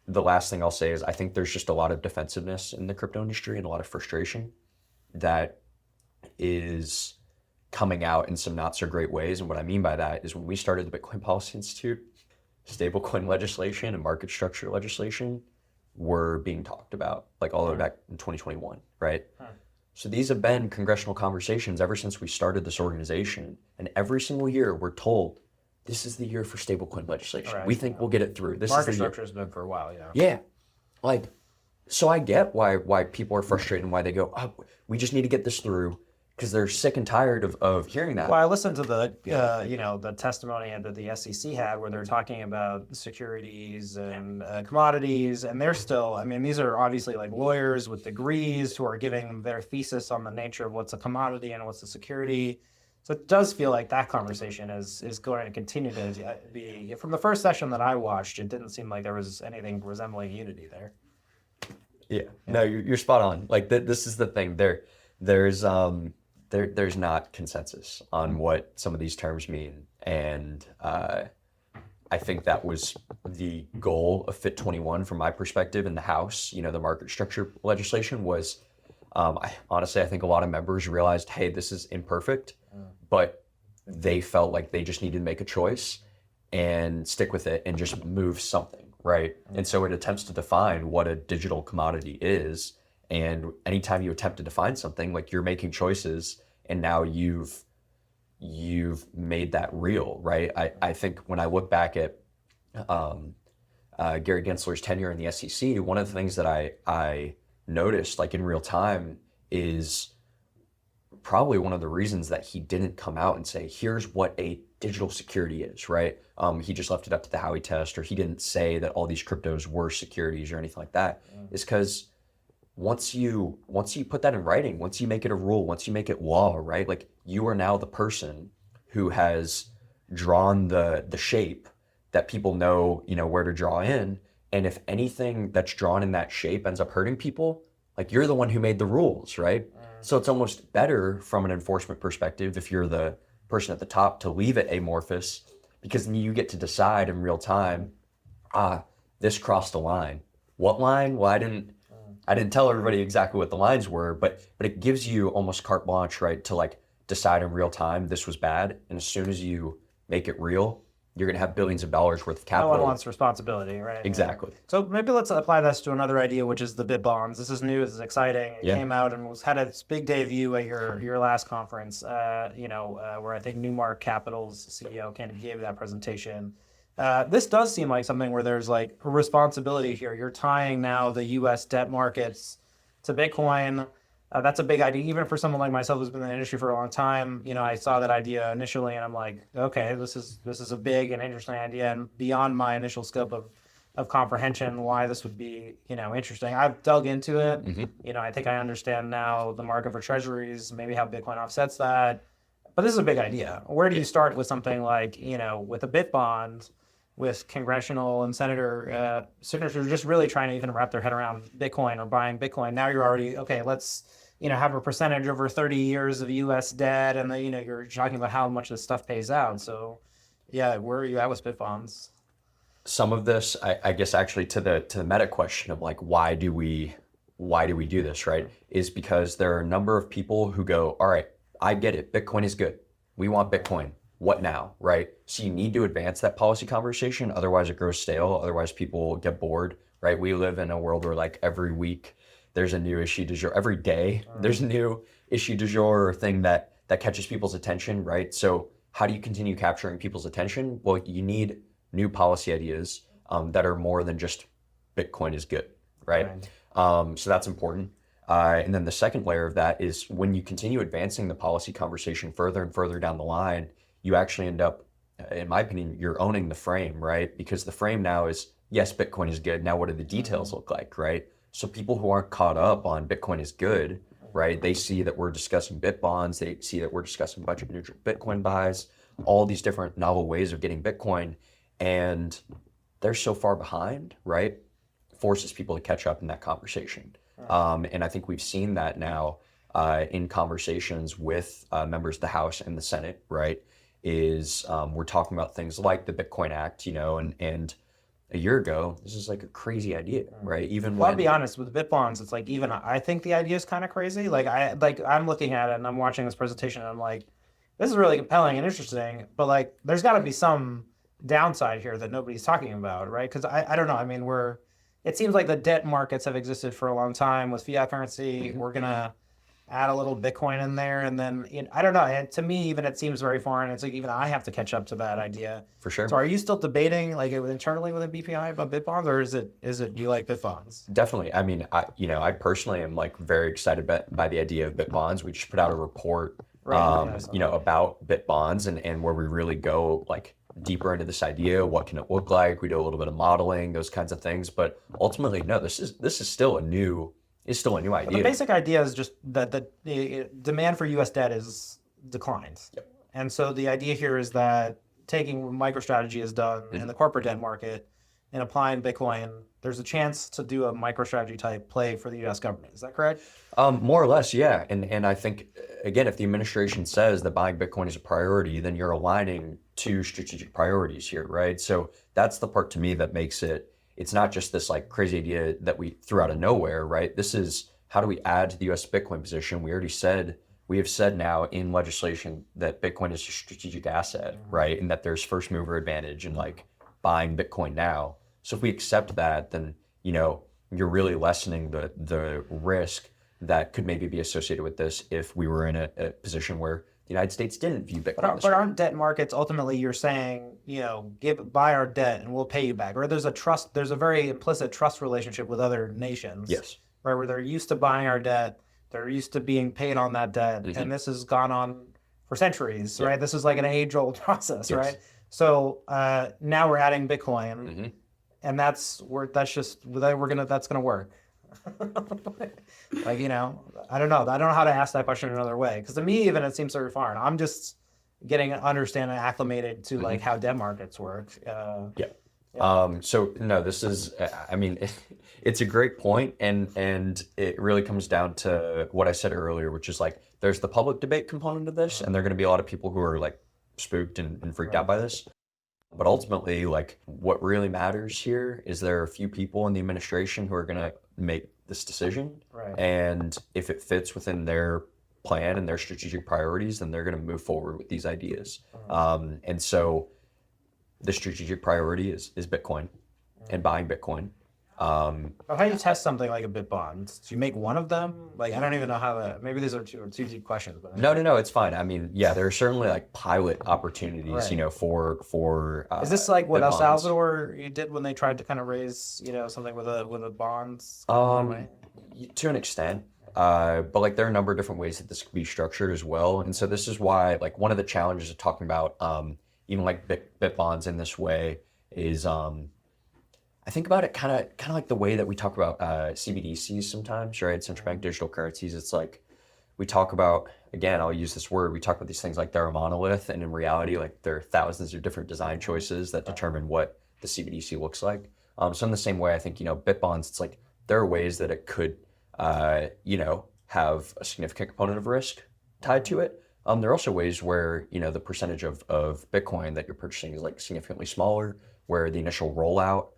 The last thing I'll say is I think there's just a lot of defensiveness in the crypto industry and a lot of frustration. that is coming out in some not so great ways. And what I mean by that is when we started the Bitcoin Policy Institute, stablecoin legislation and market structure legislation were being talked about, like all the way back in 2021, right? So these have been congressional conversations ever since we started this organization. And every single year we're told, this is the year for stablecoin legislation. Right. We think we'll get it through. This Market is the year. structure has been for a while, Yeah. Like, so I get why people are frustrated and why they go, oh, we just need to get this through, because they're sick and tired of hearing that. Well, I listened to the the testimony that the SEC had where they're talking about securities and commodities, and they're still, I mean, these are obviously like lawyers with degrees who are giving their thesis on the nature of what's a commodity and what's a security. So it does feel like that conversation is going to continue to be. From the first session that I watched, it didn't seem like there was anything resembling unity there. Yeah. No, you're spot on. Like this is the thing. There's not consensus on what some of these terms mean, and I think that was the goal of Fit 21 from my perspective in the House. The market structure legislation was. I think a lot of members realized, hey, this is imperfect, but they felt like they just needed to make a choice and stick with it and just move something, right? And so it attempts to define what a digital commodity is. And anytime you attempt to define something, like you're making choices, and now you've made that real, right? I think when I look back at Gary Gensler's tenure in the SEC, one of the things that I noticed, like in real time, is probably one of the reasons that he didn't come out and say, here's what a digital security is, right? He just left it up to the Howey test, or he didn't say that all these cryptos were securities or anything like that. Is because once you put that in writing, once you make it a rule, once you make it law, right? Like you are now the person who has drawn the shape that people know, where to draw in. And if anything that's drawn in that shape ends up hurting people, like you're the one who made the rules, right? So it's almost better from an enforcement perspective if you're the person at the top to leave it amorphous, because then you get to decide in real time, this crossed a line. What line? Well, I didn't tell everybody exactly what the lines were, but it gives you almost carte blanche, right, to like decide in real time this was bad. And as soon as you make it real, you're going to have billions of dollars worth of capital. No one wants responsibility, right? Exactly. So maybe let's apply this to another idea, which is the bit bonds. This is new. This is exciting. It came out and had its big debut at your last conference, where I think Newmark Capital's CEO kind of gave that presentation. This does seem like something where there's like a responsibility here. You're tying now the U.S. debt markets to Bitcoin. That's a big idea, even for someone like myself who's been in the industry for a long time. I saw that idea initially, and I'm like, okay, this is a big and interesting idea, and beyond my initial scope of comprehension, why this would be interesting. I've dug into it. Mm-hmm. I think I understand now the market for treasuries, maybe how Bitcoin offsets that. But this is a big idea. Where do you start with something like with a bit bond, with congressional and senator signatures just really trying to even wrap their head around Bitcoin or buying Bitcoin? Now you're already okay. Let's have a percentage over 30 years of U.S. debt, and then you're talking about how much this stuff pays out. So, yeah, where are you at with spit bonds? Some of this, I guess, actually to the meta question of like why do we do this, right? Is because there are a number of people who go, all right, I get it, Bitcoin is good, we want Bitcoin. What now, right? So you need to advance that policy conversation, otherwise it grows stale, otherwise people get bored, right? We live in a world where like every week there's a new issue du jour, every day there's a new issue du jour or thing that catches people's attention, right? So how do you continue capturing people's attention? Well, you need new policy ideas that are more than just Bitcoin is good, right? So that's important. And then the second layer of that is when you continue advancing the policy conversation further and further down the line, you actually end up, in my opinion, you're owning the frame, right? Because the frame now is, yes, Bitcoin is good. Now what do the details look like, right? So people who aren't caught up on Bitcoin is good, right? They see that we're discussing bit bonds. They see that we're discussing budget neutral Bitcoin buys, all these different novel ways of getting Bitcoin. And they're so far behind, right? Forces people to catch up in that conversation. And I think we've seen that now in conversations with members of the House and the Senate, right? Is we're talking about things like the Bitcoin Act, and a year ago, this is like a crazy idea, right? Even Well, I'll when, be honest with Bitbonds, it's like even I think the idea is kind of crazy. I'm looking at it and I'm watching this presentation and I'm like, this is really compelling and interesting, but like there's got to be some downside here that nobody's talking about, right? Because I don't know. I mean, it seems like the debt markets have existed for a long time with fiat currency. We're gonna add a little Bitcoin in there, and then I don't know. And to me, even it seems very foreign. It's like even I have to catch up to that idea. for sure. So, are you still debating like internally within BPI about Bitbonds, or is it you like Bitbonds? Definitely. I mean, I personally am like very excited by the idea of Bitbonds. We just put out a report, about Bitbonds and where we really go like deeper into this idea. What can it look like? We do a little bit of modeling, those kinds of things. But ultimately, no, this is still a new idea. The basic idea is just that the demand for U.S. debt is declined. Yep. And so the idea here is that taking what MicroStrategy has done in the corporate debt market and applying Bitcoin, there's a chance to do a MicroStrategy type play for the U.S. government. Is that correct? More or less, yeah. And I think, again, if the administration says that buying Bitcoin is a priority, then you're aligning two strategic priorities here, right? So that's the part to me that makes it's not just this like crazy idea that we threw out of nowhere, right? This is how do we add to the US Bitcoin position? We have said now in legislation that Bitcoin is a strategic asset, right? And that there's first mover advantage in like buying Bitcoin now. So if we accept that, then, you're really lessening the risk that could maybe be associated with this if we were in a position where the United States didn't view Bitcoin. But aren't debt markets ultimately you're saying, buy our debt and we'll pay you back? Or there's a very implicit trust relationship with other nations. Yes. Right, where they're used to buying our debt, they're used to being paid on that debt, and this has gone on for centuries, right? This is like an age-old process, right? So now we're adding Bitcoin, and that's gonna work. Like, I don't know how to ask that question another way, because to me even it seems so foreign. I'm just getting understanding acclimated to like how debt markets work. So no, this is, I mean, it's a great point, and it really comes down to what I said earlier, which is like there's the public debate component of this, and there are going to be a lot of people who are like spooked and freaked out by this. But ultimately, like what really matters here is there are a few people in the administration who are going to make this decision, Right. and if it fits within their plan and their strategic priorities, then they're going to move forward with these ideas. And so the strategic priority is Bitcoin and buying Bitcoin. How do you test something like a Bitbond? Do you make one of them? Like, I don't even know how to. Maybe these are two deep questions. But No, it's fine. I mean, yeah, there are certainly like pilot opportunities, Right. For. Is this like what El Bitbonds. Salvador did when they tried to kind of raise, something with a bonds? To an extent, but like there are a number of different ways that this could be structured as well, and so this is why like one of the challenges of talking about even like Bitbonds in this way is I think about it kind of like the way that we talk about CBDCs sometimes, right? Central bank digital currencies. It's like we talk about, again, I'll use this word, we talk about these things like they're a monolith, and in reality, like there are thousands of different design choices that determine what the CBDC looks like. So in the same way, I think, Bitbonds, it's like there are ways that it could, have a significant component of risk tied to it. There are also ways where, the percentage of Bitcoin that you're purchasing is like significantly smaller, where the initial rollout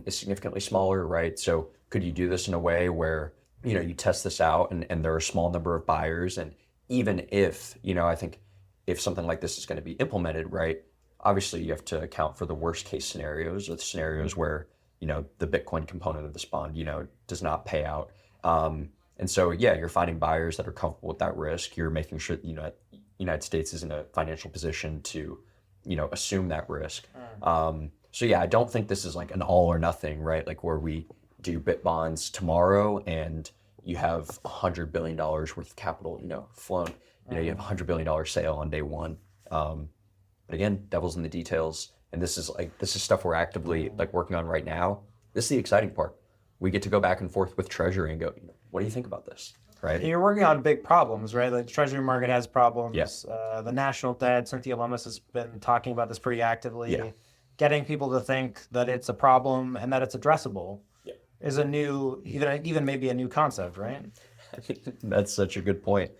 is significantly smaller, right? So could you do this in a way where, you test this out and there are a small number of buyers, and even if, I think if something like this is going to be implemented, right, obviously you have to account for the worst case scenarios, or the scenarios where, the Bitcoin component of this bond, does not pay out. And so, yeah, you're finding buyers that are comfortable with that risk. You're making sure, the United States is in a financial position to, assume that risk. So yeah, I don't think this is like an all or nothing, right? Like where we do Bitbonds tomorrow and you have $100 billion worth of capital, flown. You have $100 billion sale on day one. But again, devil's in the details. And this is stuff we're actively like working on right now. This is the exciting part. We get to go back and forth with Treasury and go, what do you think about this? Right. You're working on big problems, right? Like the Treasury market has problems. Yes. The national debt, Cynthia Lummis has been talking about this pretty actively. Yeah. Getting people to think that it's a problem and that it's addressable is a new, even maybe a new concept, right? That's such a good point.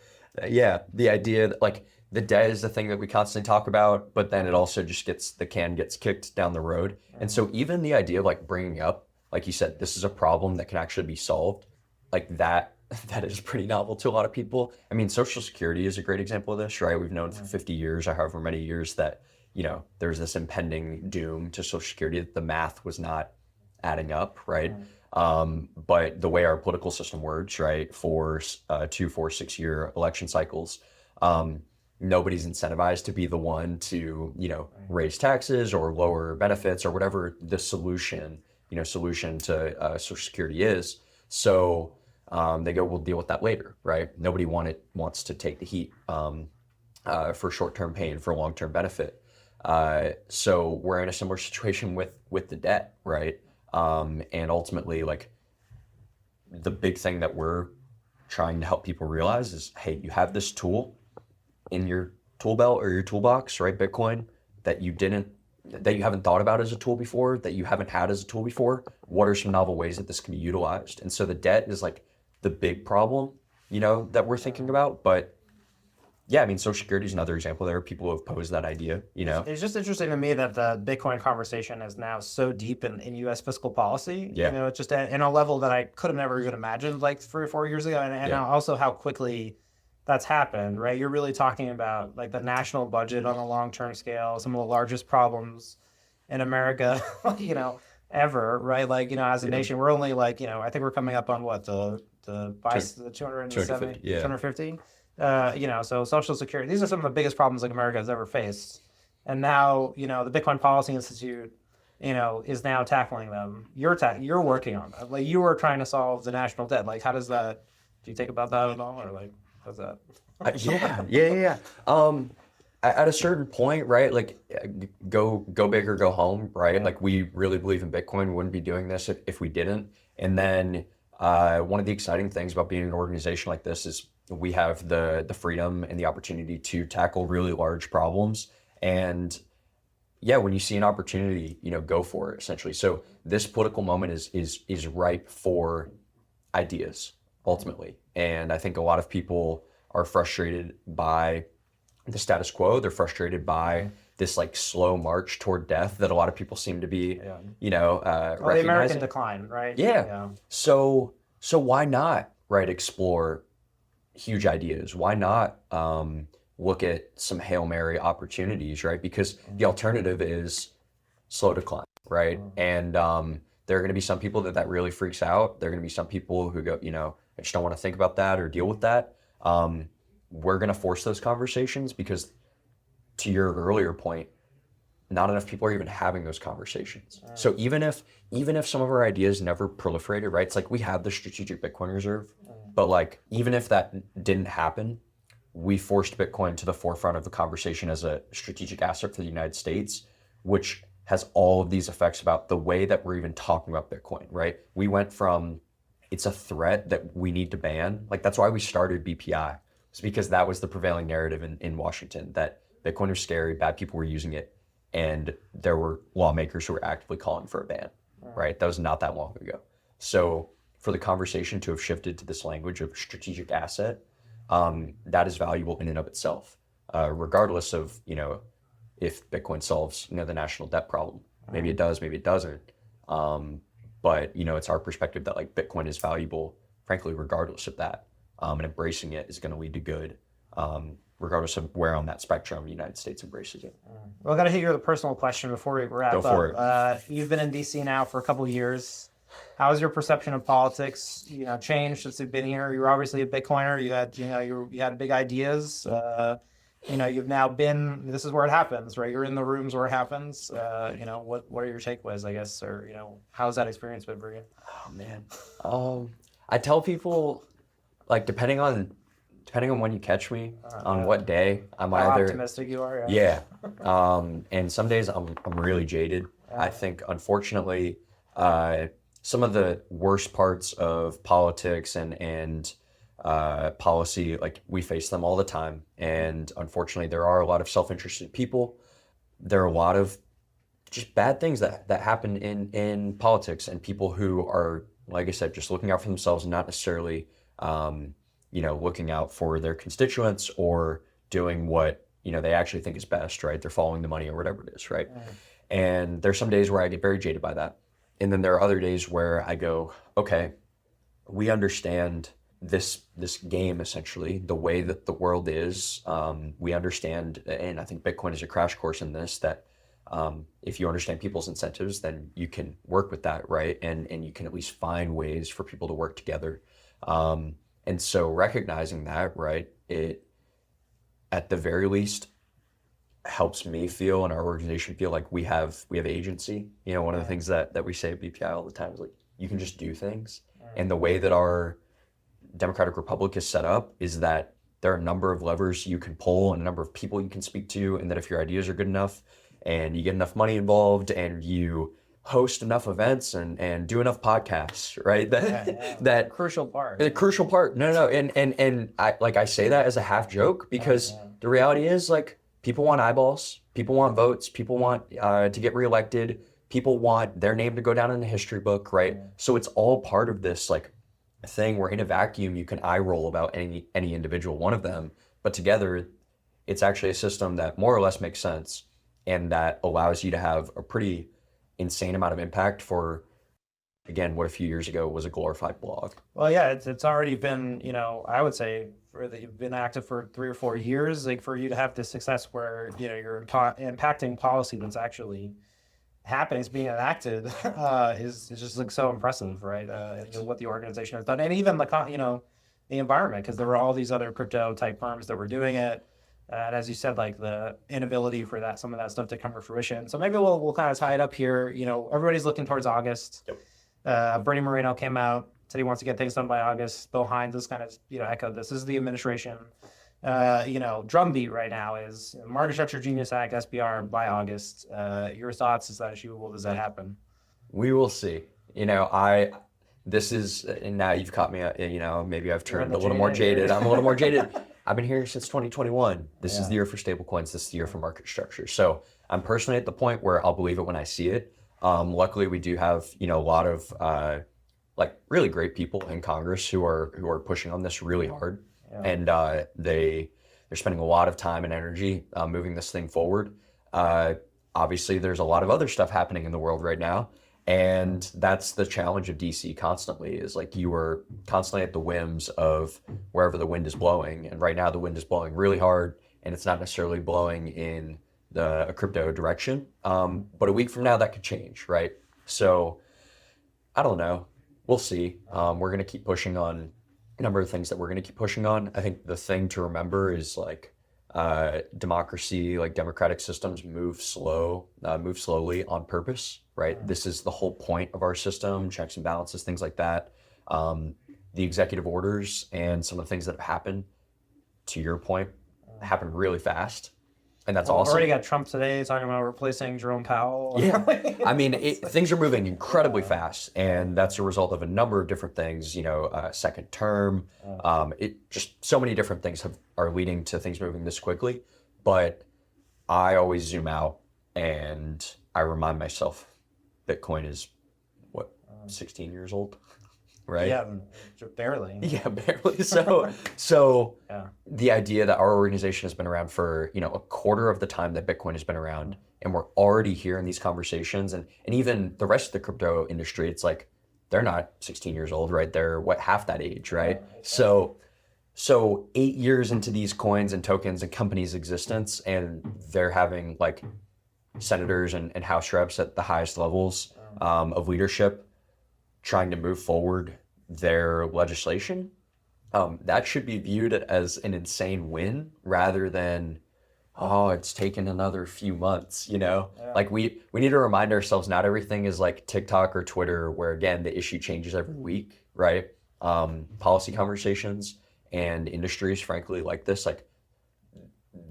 Yeah, the idea that like the debt is the thing that we constantly talk about, but then it also just the can gets kicked down the road. And so even the idea of like bringing up, like you said, this is a problem that can actually be solved, like that, that is pretty novel to a lot of people. I mean, Social Security is a great example of this, right? We've known for 50 years or however many years that, there's this impending doom to Social Security, that the math was not adding up, right? But the way our political system works, right, for 2, 4, 6 year election cycles, nobody's incentivized to be the one to, raise taxes or lower benefits or whatever the solution to Social Security is. So they go, we'll deal with that later, right? Nobody wants to take the heat for short-term pain, for long-term benefit. So we're in a similar situation with the debt, right? And ultimately, like, the big thing that we're trying to help people realize is, hey, you have this tool in your tool belt or your toolbox, right? Bitcoin, that you haven't thought about as a tool before, that you haven't had as a tool before. What are some novel ways that this can be utilized? And so the debt is like the big problem, that we're thinking about. But yeah, I mean, Social Security is another example. There are people who have posed that idea, It's just interesting to me that the Bitcoin conversation is now so deep in U.S. fiscal policy. Yeah. It's just in a level that I could have never even imagined like 3 or 4 years ago. And also how quickly that's happened, right? You're really talking about like the national budget on a long-term scale, some of the largest problems in America, ever, right? Like, as a nation, we're only like, I think we're coming up on what, the 270, 250? So Social Security, these are some of the biggest problems like America has ever faced. And now, the Bitcoin Policy Institute, is now tackling them. You're working on that. Like, you were trying to solve the national debt. Like, how does that, do you think about that at all? Or like, how's that? Yeah. At a certain point, right? Like, go big or go home, right? Yeah. Like, we really believe in Bitcoin. We wouldn't be doing this if we didn't. And then one of the exciting things about being an organization like this is we have the freedom and the opportunity to tackle really large problems. And yeah, when you see an opportunity, go for it, essentially. So this political moment is ripe for ideas, ultimately. And I think a lot of people are frustrated by the status quo. They're frustrated by this like slow march toward death that a lot of people seem to be, the American decline, right? Yeah. So why not, right, explore huge ideas? Why not look at some Hail Mary opportunities, right? Because the alternative is slow decline, right? And there are going to be some people that really freaks out. There are going to be some people who go, I just don't want to think about that or deal with that. We're going to force those conversations because, to your earlier point, not enough people are even having those conversations. So even if some of our ideas never proliferated, right? It's like we have the strategic Bitcoin reserve, but like even if that didn't happen, we forced Bitcoin to the forefront of the conversation as a strategic asset for the United States, which has all of these effects about the way that we're even talking about Bitcoin, right? We went from it's a threat that we need to ban. Like, that's why we started BPI. It's because that was the prevailing narrative in Washington, that Bitcoin was scary, bad people were using it, and there were lawmakers who were actively calling for a ban, right? That was not that long ago. So for the conversation to have shifted to this language of strategic asset, that is valuable in and of itself, regardless of, if Bitcoin solves, the national debt problem. Maybe it does, maybe it doesn't. But, it's our perspective that like Bitcoin is valuable, frankly, regardless of that. And embracing it is going to lead to good, regardless of where on that spectrum the United States embraces it. Well, I got to hit you with a personal question before we wrap up. Go for it. You've been in DC now for a couple of years. How has your perception of politics, changed since you've been here? You're obviously a Bitcoiner. You had, you had big ideas. You've now been. This is where it happens, right? You're in the rooms where it happens. What are your takeaways, I guess, or how's that experience been for you? Oh man, I tell people, like, depending on when you catch me, on what day, I'm How either optimistic you are. Yeah. And some days I'm really jaded. I think, unfortunately, some of the worst parts of politics and policy, like, we face them all the time. And unfortunately, there are a lot of self-interested people. There are a lot of just bad things that happen in politics, and people who are, like I said, just looking out for themselves and not necessarily, looking out for their constituents or doing what, they actually think is best, right? They're following the money or whatever it is, right? And there's some days where I get very jaded by that. And then there are other days where I go, okay, we understand this game, essentially, the way that the world is. We understand, and I think Bitcoin is a crash course in this, that if you understand people's incentives, then you can work with that, right? And you can at least find ways for people to work together. And so recognizing that, right, it at the very least helps me feel and our organization feel like we have agency. One of the things that we say at BPI all the time is like, you can just do things. And the way that our Democratic Republic is set up is that there are a number of levers you can pull and a number of people you can speak to, and that if your ideas are good enough and you get enough money involved and you host enough events and do enough podcasts, right? That crucial part. A crucial part. No. And I say that as a half joke because the reality is, like, people want eyeballs, people want votes, people want to get reelected, people want their name to go down in the history book, right? So it's all part of this like thing where in a vacuum you can eye roll about any individual one of them, but together it's actually a system that more or less makes sense and that allows you to have a pretty insane amount of impact for, again, what a few years ago was a glorified blog. Well, yeah, it's already been, I would say you've been active for 3 or 4 years. Like, for you to have this success where, you're impacting policy that's actually happening, is being enacted, is just like so impressive, right? What the organization has done, and even the environment, because there were all these other crypto type firms that were doing it. And as you said, like the inability for some of that stuff to come to fruition. So maybe we'll kind of tie it up here. Everybody's looking towards August. Yep. Bernie Moreno came out, said he wants to get things done by August. Bill Hines has kind of, echoed this. This is the administration, drumbeat right now is Market Structure Genius Act, SBR by August. Your thoughts? Is that achievable? Does that happen? We will see. This is, and now you've caught me, maybe I've turned a little more jaded. I'm a little more jaded. I've been here since 2021. This is the year for stablecoins. This is the year for market structure. So I'm personally at the point where I'll believe it when I see it. Luckily, we do have, a lot of really great people in Congress who are pushing on this really hard. Yeah. And they're spending a lot of time and energy moving this thing forward. Obviously, there's a lot of other stuff happening in the world right now. And that's the challenge of DC constantly, is like you are constantly at the whims of wherever the wind is blowing. And right now the wind is blowing really hard, and it's not necessarily blowing in a crypto direction. But a week from now that could change, right? So I don't know. We'll see. We're going to keep pushing on a number of things that we're going to keep pushing on. I think the thing to remember is like democracy, like democratic systems move slowly on purpose, right? This is the whole point of our system, checks and balances, things like that. The executive orders and some of the things that have happened, to your point, happen really fast. And that's awesome. Already got Trump today talking about replacing Jerome Powell. Yeah, I mean, things are moving incredibly fast, and that's a result of a number of different things. Second term, just so many different things are leading to things moving this quickly. But I always zoom out and I remind myself, Bitcoin is 16 years old. Right? Yeah, barely. Yeah, barely. So yeah. The idea that our organization has been around for, a quarter of the time that Bitcoin has been around, and we're already here in these conversations, and even the rest of the crypto industry, it's like, they're not 16 years old, right? They're half that age, right? Yeah. So 8 years into these coins and tokens and companies' existence, and they're having like senators and House reps at the highest levels of leadership trying to move forward their legislation, that should be viewed as an insane win rather than, it's taken another few months, Yeah. Like we need to remind ourselves not everything is like TikTok or Twitter where, again, the issue changes every week, right? Policy conversations and industries, frankly, like this, like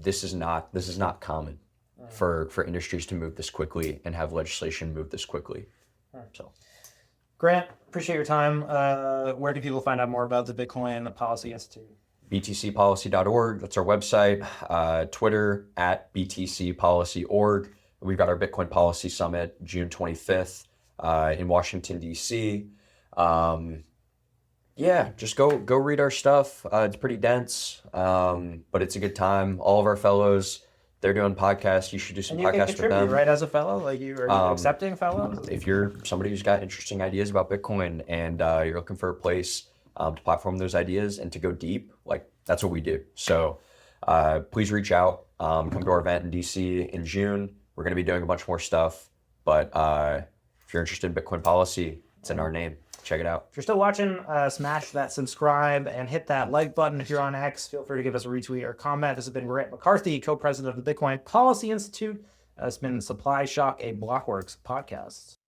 this is not common for industries to move this quickly and have legislation move this quickly. So. Grant, appreciate your time. Where can people find out more about the Bitcoin Policy Institute? btcpolicy.org. That's our website. Twitter @btcpolicy.org. We've got our Bitcoin Policy Summit June 25th in Washington, D.C. Yeah, just go read our stuff. It's pretty dense, but it's a good time. All of our fellows, they're doing podcasts. You should do some And you can podcasts with contribute, them. right, as a fellow? Like, are you accepting fellows? If you're somebody who's got interesting ideas about Bitcoin and you're looking for a place to platform those ideas and to go deep, like that's what we do. So please reach out. Come to our event in DC in June. We're going to be doing a bunch more stuff. But if you're interested in Bitcoin policy, it's in our name. Check it out. If you're still watching, smash that subscribe and hit that like button. If you're on X, feel free to give us a retweet or comment. This has been Grant McCarty, co-president of the Bitcoin Policy Institute. It's been Supply Shock, a Blockworks podcast.